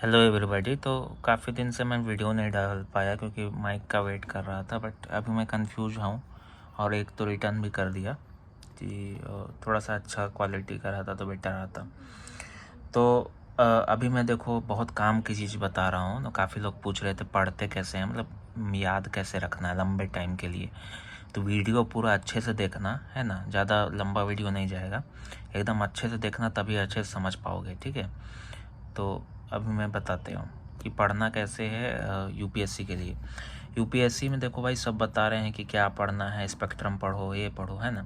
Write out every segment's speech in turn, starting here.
Hello everybody. तो काफ़ी दिन से मैं वीडियो नहीं डाल पाया क्योंकि माइक का वेट कर रहा था, बट अभी मैं कंफ्यूज हूँ और एक तो रिटर्न भी कर दिया कि थोड़ा सा अच्छा क्वालिटी का रहता तो बेटर रहता। तो अभी मैं देखो बहुत काम की चीज़ बता रहा हूँ। तो काफ़ी लोग पूछ रहे थे पढ़ते कैसे हैं, मतलब याद कैसे रखना है लंबे टाइम के लिए। तो वीडियो पूरा अच्छे से देखना है ना, ज़्यादा लंबा वीडियो नहीं जाएगा, एकदम अच्छे से देखना तभी अच्छे से समझ पाओगे, ठीक है। तो अभी मैं बताते हूँ कि पढ़ना कैसे है यूपीएससी के लिए। यूपीएससी में देखो भाई सब बता रहे हैं कि क्या पढ़ना है, स्पेक्ट्रम पढ़ो, ये पढ़ो, है ना,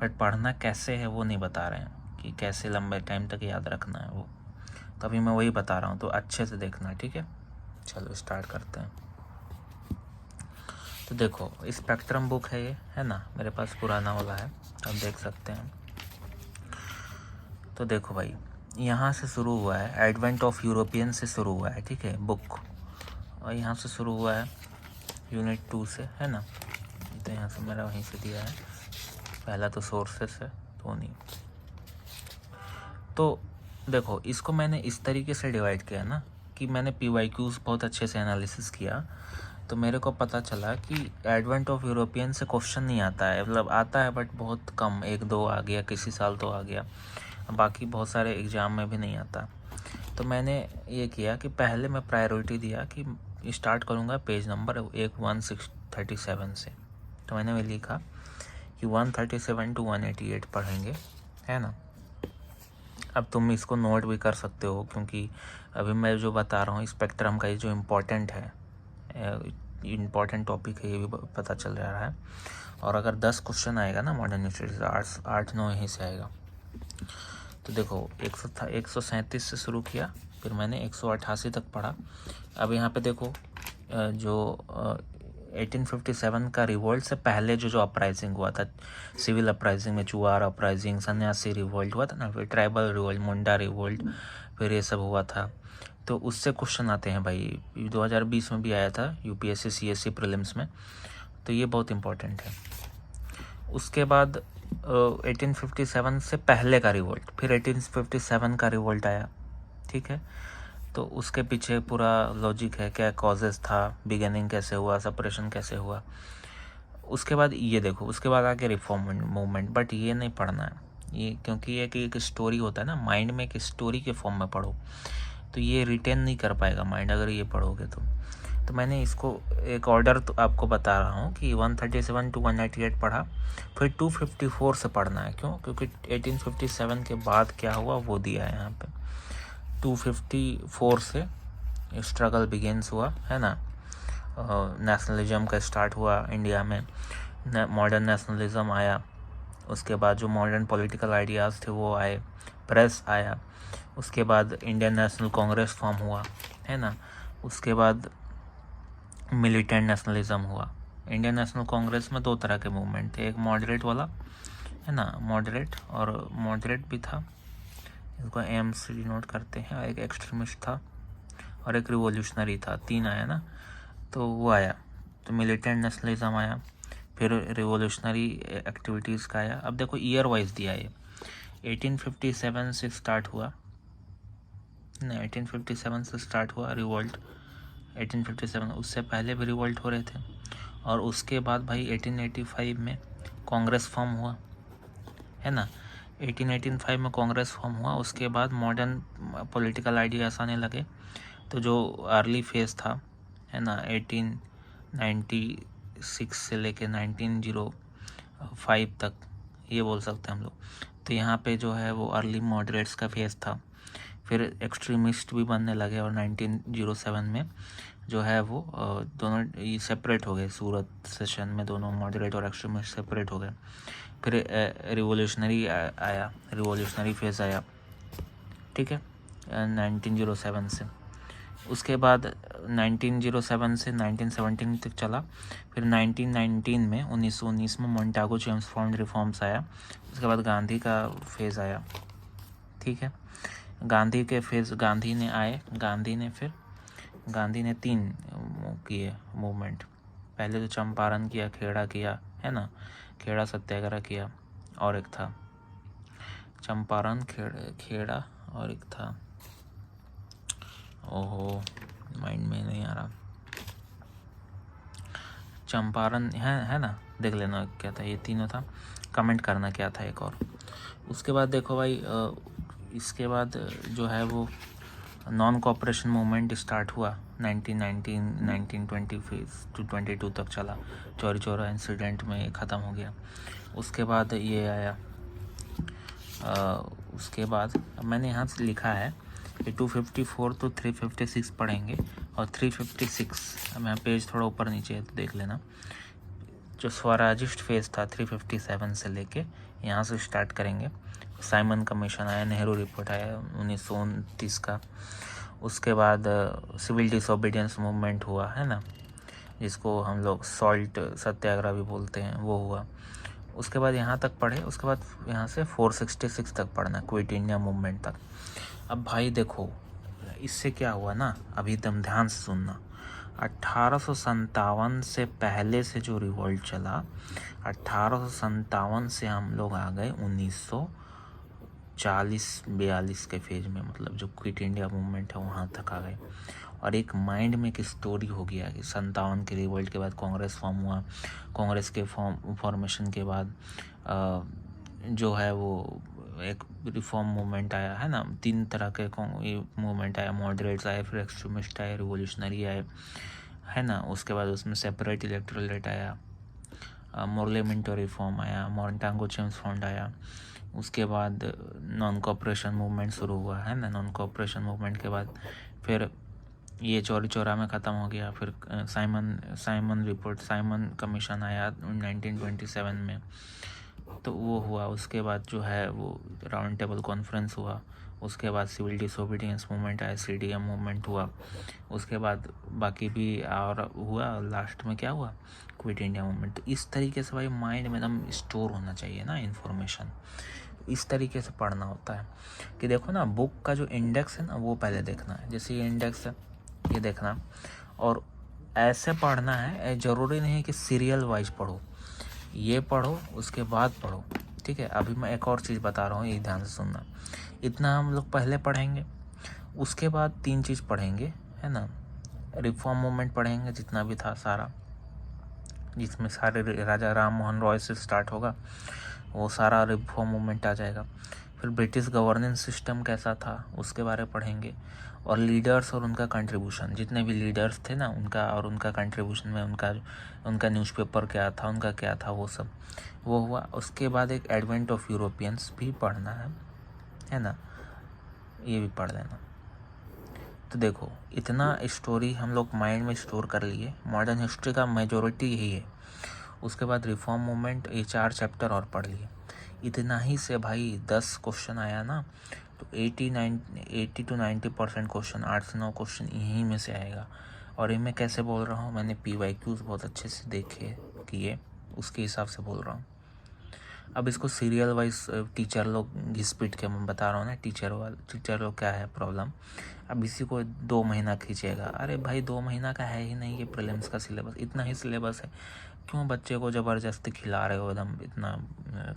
बट पढ़ना कैसे है वो नहीं बता रहे हैं कि कैसे लंबे टाइम तक याद रखना है वो। तो अभी मैं वही बता रहा हूँ, तो अच्छे से देखना, ठीक है। चलो स्टार्ट करते हैं। तो देखो स्पेक्ट्रम बुक है ये, है ना, मेरे पास पुराना वाला है, आप देख सकते हैं। तो देखो भाई यहाँ से शुरू हुआ है, एडवेंट ऑफ यूरोपियन से शुरू हुआ है, ठीक है, बुक। और यहाँ से शुरू हुआ है यूनिट 2 से, है ना। तो यहाँ से मेरा वहीं से दिया है, पहला तो सोर्सेस है तो नहीं। तो देखो इसको मैंने इस तरीके से डिवाइड किया ना कि मैंने PYQs बहुत अच्छे से एनालिसिस किया। तो मेरे को पता चला कि एडवेंट ऑफ यूरोपियन से क्वेश्चन नहीं आता है, मतलब आता है बट बहुत कम, एक दो आ गया, किसी साल तो आ गया, बाकी बहुत सारे एग्ज़ाम में भी नहीं आता। तो मैंने ये किया कि पहले मैं प्रायोरिटी दिया कि स्टार्ट करूँगा पेज नंबर 1637 से। तो मैंने वही लिखा कि 137 to 188 पढ़ेंगे, है ना। अब तुम इसको नोट भी कर सकते हो क्योंकि अभी मैं जो बता रहा हूँ स्पेक्ट्रम का ये जो इम्पोर्टेंट है, इम्पॉर्टेंट टॉपिक है, ये भी पता चल रहा है। और अगर 10 क्वेश्चन आएगा ना मॉडर्न हिस्ट्री से, 8-9 यहीं से आएगा। तो देखो 137 से शुरू किया, फिर मैंने 188 तक पढ़ा। अब यहाँ पे देखो जो 1857 का रिवोल्ट से पहले जो अपराइजिंग हुआ था, सिविल अपराइजिंग में चुआर अपराइजिंग, सन्यासी रिवोल्ट हुआ था ना, फिर ट्राइबल रिवोल्ट, मुंडा रिवोल्ट, फिर ये सब हुआ था। तो उससे क्वेश्चन आते हैं भाई, 2020 में भी आया था यूपीएससी सीएससी प्रीलिम्स में, तो ये बहुत इम्पोर्टेंट है। उसके बाद 1857 से पहले का रिवोल्ट, फिर 1857 का रिवोल्ट आया, ठीक है। तो उसके पीछे पूरा लॉजिक है, क्या कॉजेस था, बिगिनिंग कैसे हुआ, सेपरेशन कैसे हुआ। उसके बाद ये देखो, उसके बाद आके रिफॉर्म मूवमेंट, बट ये नहीं पढ़ना है ये, क्योंकि ये एक स्टोरी होता है ना, माइंड में एक स्टोरी के फॉर्म में पढ़ो, तो ये रिटेन नहीं कर पाएगा माइंड अगर ये पढ़ोगे तो मैंने इसको एक ऑर्डर तो आपको बता रहा हूँ कि 137 to 198 पढ़ा, फिर 254 से पढ़ना है। क्यों? क्योंकि 1857 के बाद क्या हुआ वो दिया है यहाँ पे। 254 से स्ट्रगल बिगेंस हुआ, है ना, नेशनलिज्म का स्टार्ट हुआ इंडिया में, मॉडर्न नेशनलिज्म आया। उसके बाद जो मॉडर्न पॉलिटिकल आइडियाज़ थे वो आए, प्रेस आया। उसके बाद इंडियन नेशनल कांग्रेस फॉर्म हुआ, है ना। उसके बाद मिलिटेंट नेशनलिज्म हुआ। इंडियन नेशनल कांग्रेस में दो तरह के मूवमेंट थे, एक मॉडरेट वाला, है ना, मॉडरेट, और मॉडरेट भी था, इसको एम से डिनोट करते हैं, एक एक्सट्रीमिस्ट था और एक रिवॉल्यूशनरी था, तीन आया ना। तो वो आया, तो मिलिटेंट नेशनलिज्म आया, फिर रिवॉल्यूशनरी एक्टिविटीज़ का आया। अब देखो ईयर वाइज दिया है, 1857 से स्टार्ट हुआ नहीं, 1857 से स्टार्ट हुआ रिवोल्ट, 1857, उससे पहले भी रिवोल्ट हो रहे थे। और उसके बाद भाई 1885 में कांग्रेस फॉर्म हुआ, है ना, 1885 में कांग्रेस फॉर्म हुआ। उसके बाद मॉडर्न पॉलिटिकल आइडियाज आने लगे। तो जो अर्ली फेज था, है ना, 1896 से लेके 1905 तक, ये बोल सकते हैं हम लोग। तो यहाँ पे जो है वो अर्ली मॉडरेट्स का फेज था, फिर एक्सट्रीमिस्ट भी बनने लगे, और 1907 में जो है वो दोनों सेपरेट हो गए, सूरत सेशन में दोनों मॉडरेट और एक्सट्रीमिस्ट सेपरेट हो गए। फिर रिवॉल्यूशनरी आया, रिवॉल्यूशनरी फेज़ आया, ठीक है, 1907 से। उसके बाद 1907 से 1917 तक चला। फिर 1919 में 1919 में मोंटागो चेम्सफोर्ड रिफॉर्म्स आया। उसके बाद गांधी का फेज़ आया, ठीक है। गांधी के फेज़, गांधी ने तीन किए मूवमेंट। पहले तो चंपारण किया, खेड़ा किया, है ना, खेड़ा सत्याग्रह किया, और एक था चंपारण, खेड़ा, और एक था ओहो, माइंड में नहीं आ रहा। चंपारण है ना, देख लेना क्या था, ये तीनों था। कमेंट करना क्या था एक और। उसके बाद देखो भाई, इसके बाद जो है वो नॉन कोऑपरेशन मूवमेंट स्टार्ट हुआ 1919 1920 टू 22 तक चला। चौरी चौरा इंसिडेंट में ख़त्म हो गया। उसके बाद ये आया, उसके बाद अब मैंने यहाँ से लिखा है कि 254 तो 356 पढ़ेंगे, और 356 अब यहाँ पेज थोड़ा ऊपर नीचे है तो देख लेना। जो स्वराजिस्ट फेज था 357 से लेके यहाँ से स्टार्ट करेंगे। साइमन कमीशन आया, नेहरू रिपोर्ट आया 1929 का। उसके बाद सिविल डिसोबीडियंस मूवमेंट हुआ है ना, जिसको हम लोग सॉल्ट सत्याग्रह भी बोलते हैं, वो हुआ। उसके बाद यहाँ तक पढ़े, उसके बाद यहाँ से 466 तक पढ़ना, क्विट इंडिया मूवमेंट तक। अब भाई देखो इससे क्या हुआ ना, अभी एकदम ध्यान से सुनना। 1857 से पहले से जो रिवॉल्ट चला, 1857 से हम लोग आ गए 1940-42 के फेज में, मतलब जो क्विट इंडिया मूवमेंट है वहाँ तक आ गए। और एक माइंड में एक स्टोरी हो गया कि 57 के रिवॉल्ट के बाद कांग्रेस फॉर्म हुआ। कांग्रेस के फॉर्मेशन के बाद जो है वो एक रिफॉर्म मूवमेंट आया है ना, 3 तरह के मूवमेंट आया, मॉडरेट्स आए, फिर एक्सट्रीमिस्ट आए, रिवोल्यूशनरी आए, है ना। उसके बाद उसमें सेपरेट इलेक्टोरल रेट आया, मोर्लेमेंटो रिफॉर्म आया, मोंटागो चेम्स फंड आया। उसके बाद नॉन कोऑपरेशन मूवमेंट शुरू हुआ है ना। नॉन कोऑपरेशन मूवमेंट के बाद फिर ये चौरी चौरा में ख़त्म हो गया। फिर साइमन रिपोर्ट, साइमन कमीशन आया 1927 में, तो वो हुआ। उसके बाद जो है वो राउंड टेबल कॉन्फ्रेंस हुआ। उसके बाद सिविल डिसोबीडियंस मूवमेंट आया, CDM मूवमेंट हुआ। उसके बाद बाकी भी और हुआ, लास्ट में क्या हुआ, क्विट इंडिया मूवमेंट। तो इस तरीके से भाई माइंड में एकदम स्टोर होना चाहिए ना इन्फॉर्मेशन, इस तरीके से पढ़ना होता है कि देखो ना, बुक का जो इंडेक्स है ना वो पहले देखना है। जैसे ये इंडेक्स है, ये देखना, और ऐसे पढ़ना है। ज़रूरी नहीं है कि सीरियल वाइज पढ़ो, ये पढ़ो उसके बाद पढ़ो, ठीक है। अभी मैं एक और चीज़ बता रहा हूँ, ये ध्यान से सुनना। इतना हम लोग पहले पढ़ेंगे, उसके बाद 3 चीज़ पढ़ेंगे, है ना। रिफॉर्म मूवमेंट पढ़ेंगे जितना भी था सारा, जिसमें सारे राजा राम मोहन रॉय से स्टार्ट होगा, वो सारा रिफॉर्म मूवमेंट आ जाएगा। फिर ब्रिटिश गवर्नेंस सिस्टम कैसा था उसके बारे में पढ़ेंगे, और लीडर्स और उनका कंट्रीब्यूशन, जितने भी लीडर्स थे ना उनका, और उनका कंट्रीब्यूशन में उनका न्यूज़पेपर क्या था, उनका क्या था, वो सब वो हुआ। उसके बाद एक एडवेंट ऑफ यूरोपियंस भी पढ़ना है ना, ये भी पढ़ लेना। तो देखो इतना स्टोरी हम लोग माइंड में स्टोर कर लिए। मॉडर्न हिस्ट्री का मेजोरिटी यही है। उसके बाद रिफॉर्म मूवमेंट, ये 4 चैप्टर और पढ़ लिए। इतना ही से भाई 10 क्वेश्चन आया ना, तो 80 to 90% क्वेश्चन, 8 से 9 क्वेश्चन यहीं में से आएगा। और ये मैं कैसे बोल रहा हूँ, मैंने PYQs बहुत अच्छे से देखे किए, उसके हिसाब से बोल रहा हूँ। अब इसको सीरियल वाइज टीचर लोग घिस पीट के मैं बता रहा हूँ ना, टीचर लोग क्या है प्रॉब्लम। अब इसी को 2 महीना खींचेगा, अरे भाई 2 महीना का है ही नहीं ये प्रीलिम्स का सिलेबस, इतना ही सिलेबस है। क्यों बच्चे को ज़बरदस्ती खिला रहे हो एकदम इतना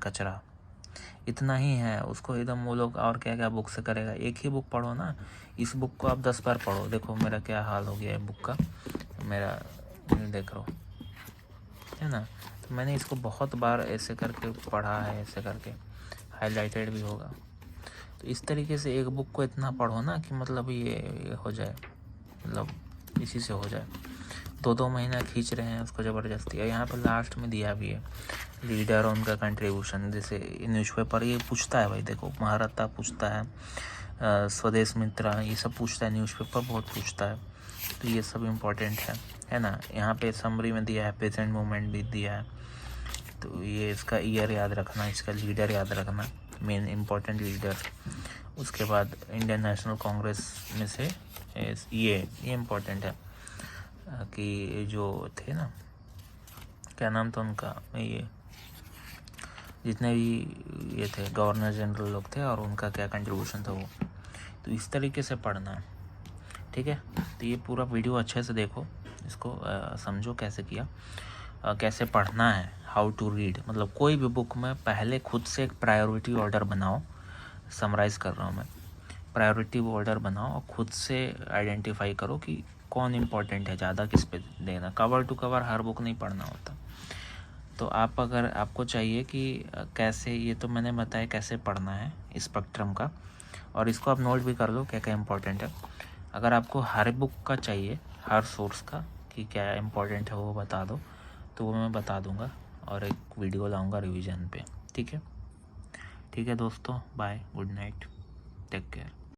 कचरा, इतना ही है उसको एकदम। वो लोग और क्या क्या बुक से करेगा, एक ही बुक पढ़ो ना। इस बुक को आप 10 बार पढ़ो। देखो मेरा क्या हाल हो गया है बुक का, मेरा देख रहा है ना। तो मैंने इसको बहुत बार ऐसे करके पढ़ा है, ऐसे करके हाईलाइटेड भी होगा। तो इस तरीके से एक बुक को इतना पढ़ो ना कि मतलब ये हो जाए, मतलब इसी से हो जाए। 2 महीना खींच रहे हैं उसको ज़बरदस्ती। और यहाँ पर लास्ट में दिया भी है लीडर और उनका कंट्रीब्यूशन। जैसे न्यूज़पेपर ये पूछता है भाई, देखो महारत्ता पूछता है, स्वदेश मित्रा, ये सब पूछता है, न्यूज़पेपर बहुत पूछता है। तो ये सब इम्पोर्टेंट है ना। यहाँ पे समरी में दिया है, प्रेजेंट मोमेंट भी दिया है। तो ये इसका ईयर याद रखना, इसका लीडर याद रखना, मेन इम्पोर्टेंट लीडर। उसके बाद इंडियन नेशनल कांग्रेस में से ये इम्पोर्टेंट है कि जो थे ना, क्या नाम था उनका, ये जितने भी ये थे गवर्नर जनरल लोग थे और उनका क्या कंट्रीब्यूशन था वो। तो इस तरीके से पढ़ना है, ठीक है। तो ये पूरा वीडियो अच्छे से देखो, इसको समझो कैसे किया, कैसे पढ़ना है, हाउ टू रीड। मतलब कोई भी बुक में पहले खुद से एक प्रायोरिटी ऑर्डर बनाओ। समराइज़ कर रहा हूँ मैं, प्रायोरिटी ऑर्डर बनाओ और खुद से आइडेंटिफाई करो कि कौन इम्पोर्टेंट है, ज़्यादा किस पे देना। कवर टू कवर हर बुक नहीं पढ़ना होता। तो आप अगर आपको चाहिए कि कैसे, ये तो मैंने बताया कैसे पढ़ना है स्पेक्ट्रम का, और इसको आप नोट भी कर लो क्या क्या इम्पोर्टेंट है। अगर आपको हर बुक का चाहिए, हर सोर्स का कि क्या इम्पोर्टेंट है वो बता दो, तो वो मैं बता दूंगा और एक वीडियो लाऊंगा रिवीजन पे। ठीक है दोस्तों, bye, good night, take care.